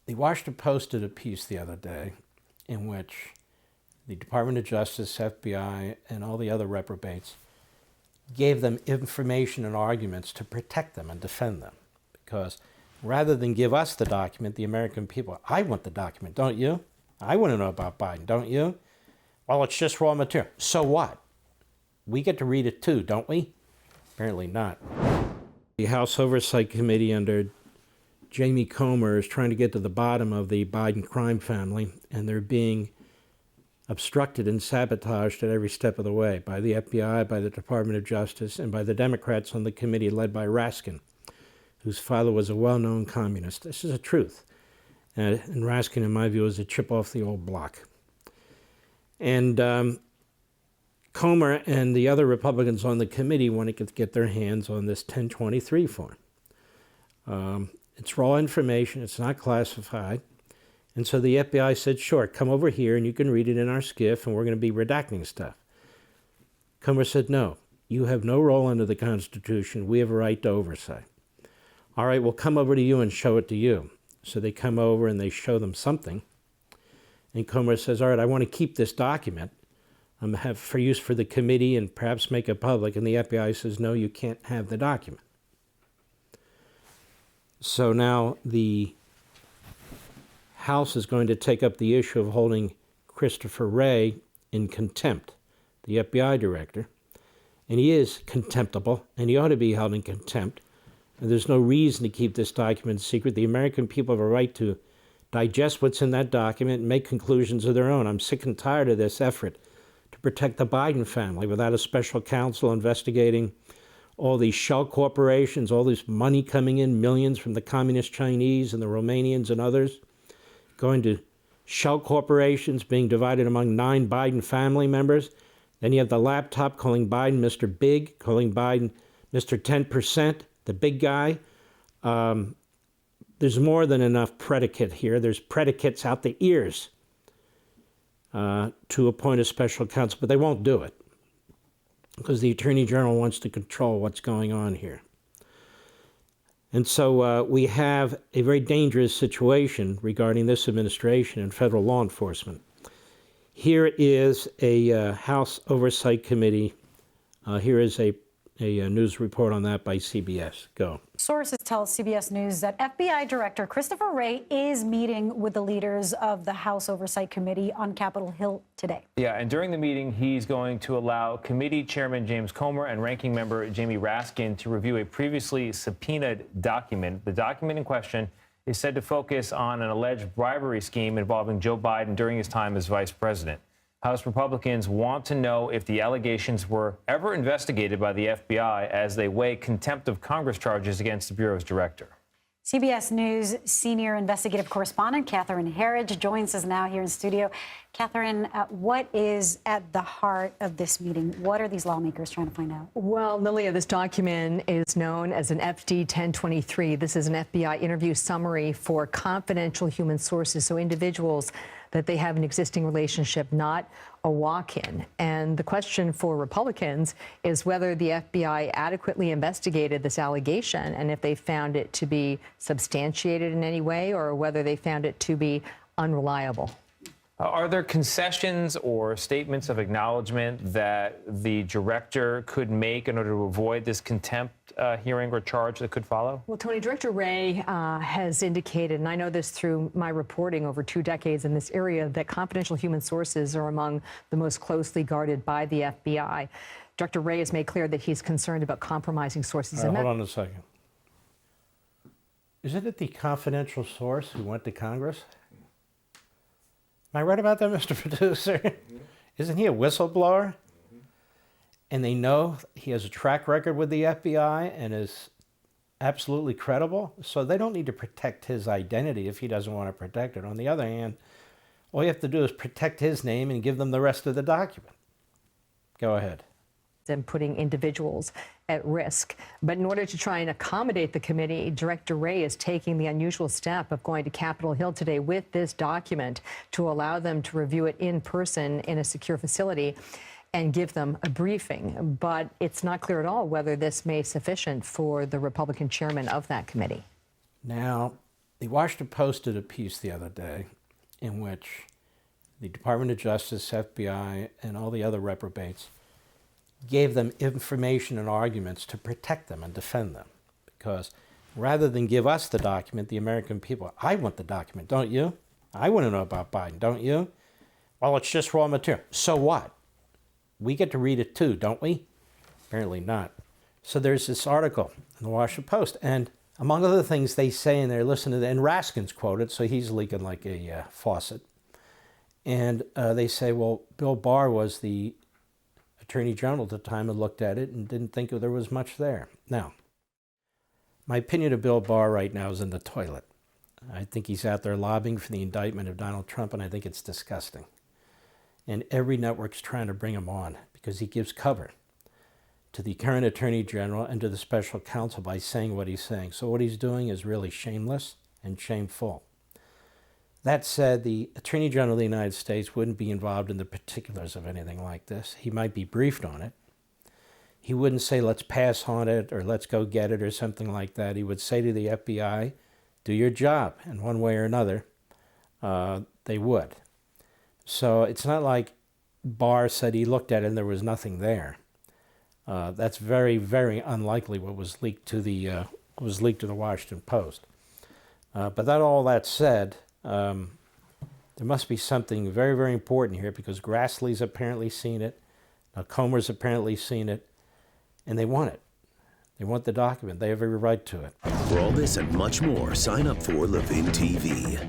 The Washington Post did a piece the other day in which the Department of Justice, FBI, and all the other reprobates gave them information and arguments to protect them and defend them. Because rather than give us the document, the American people, I want the document, don't you? I want to know about Biden, don't you? Well, it's just raw material. So what? We get to read it too, don't we? Apparently not. The House Oversight Committee under Jamie Comer is trying to get to the bottom of the Biden crime family, and they're being obstructed and sabotaged at every step of the way by the FBI, by the Department of Justice, and by the Democrats on the committee led by Raskin, whose father was a well-known communist. This is the truth. And Raskin, in my view, is a chip off the old block. And Comer and the other Republicans on the committee want to get their hands on this 1023 form. It's raw information. It's not classified. And so the FBI said, sure, come over here and you can read it in our SCIF and we're going to be redacting stuff. Comer said, no, you have no role under the Constitution. We have a right to oversight. All right, we'll come over to you and show it to you. So they come over and they show them something. And Comer says, all right, I want to keep this document have for use for the committee and perhaps make it public. And the FBI says, no, you can't have the document. So now the House is going to take up the issue of holding Christopher Wray in contempt, the FBI director. And he is contemptible, and he ought to be held in contempt. And there's no reason to keep this document secret. The American people have a right to digest what's in that document and make conclusions of their own. I'm sick and tired of this effort to protect the Biden family without a special counsel investigating all these shell corporations, all this money coming in, millions from the communist Chinese and the Romanians and others, going to shell corporations being divided among 9 Biden family members. Then you have the laptop calling Biden Mr. Big, calling Biden Mr. 10%, the big guy. There's more than enough predicate here. There's predicates out the ears to appoint a special counsel, but they won't do it because the Attorney General wants to control what's going on here. And so we have a very dangerous situation regarding this administration and federal law enforcement. Here is a House Oversight Committee. Here is a news report on that by CBS. Go. Sources tell CBS News that FBI Director Christopher Wray is meeting with the leaders of the House Oversight Committee on Capitol Hill today. Yeah, and during the meeting, he's going to allow Committee Chairman James Comer and Ranking Member Jamie Raskin to review a previously subpoenaed document. The document in question is said to focus on an alleged bribery scheme involving Joe Biden during his time as vice president. House Republicans want to know if the allegations were ever investigated by the FBI as they weigh contempt of Congress charges against the Bureau's director. CBS News senior investigative correspondent Catherine Herridge joins us now here in studio. Catherine, what is at the heart of this meeting? What are these lawmakers trying to find out? Well, Lilia, this document is known as an FD 1023. This is an FBI interview summary for confidential human sources, so individuals that they have an existing relationship, not a walk-in. And the question for Republicans is whether the FBI adequately investigated this allegation and if they found it to be substantiated in any way or whether they found it to be unreliable. Are there concessions or statements of acknowledgement that the director could make in order to avoid this contempt hearing or charge that could follow? Well, Tony, Director Wray has indicated, and I know this through my reporting over 2 decades in this area, that confidential human sources are among the most closely guarded by the FBI. Director Wray has made clear that he's concerned about compromising sources. Hold on a second. Isn't it the confidential source who went to Congress? Am I right about that, Mr. Producer? Mm-hmm. Isn't he a whistleblower? Mm-hmm. And they know he has a track record with the FBI and is absolutely credible, so they don't need to protect his identity if he doesn't want to protect it. On the other hand, all you have to do is protect his name and give them the rest of the document. Go ahead. And putting individuals at risk. But in order to try and accommodate the committee, Director Wray is taking the unusual step of going to Capitol Hill today with this document to allow them to review it in person in a secure facility and give them a briefing. But it's not clear at all whether this may be sufficient for the Republican chairman of that committee. Now, The Washington Post did a piece the other day in which the Department of Justice, FBI, and all the other reprobates gave them information and arguments to protect them and defend them. Because rather than give us the document, the American people, I want the document, don't you? I want to know about Biden, don't you? Well, it's just raw material. So what? We get to read it too, don't we? Apparently not. So there's this article in the Washington Post, and among other things they say in there, listen to that, and Raskin's quoted, so he's leaking like a faucet. And they say, well, Bill Barr was the Attorney General at the time and looked at it and didn't think there was much there. Now, my opinion of Bill Barr right now is in the toilet. I think he's out there lobbying for the indictment of Donald Trump, and I think it's disgusting. And every network's trying to bring him on because he gives cover to the current Attorney General and to the special counsel by saying what he's saying. So what he's doing is really shameless and shameful. That said, the Attorney General of the United States wouldn't be involved in the particulars of anything like this. He might be briefed on it. He wouldn't say, let's pass on it or let's go get it or something like that. He would say to the FBI, do your job. And one way or another, they would. So it's not like Barr said he looked at it and there was nothing there. That's very, very unlikely what was leaked to the Washington Post. But all that said, there must be something very, very important here because Grassley's apparently seen it, Comer's apparently seen it, and they want it. They want the document. They have every right to it. For all this and much more, sign up for Levin TV.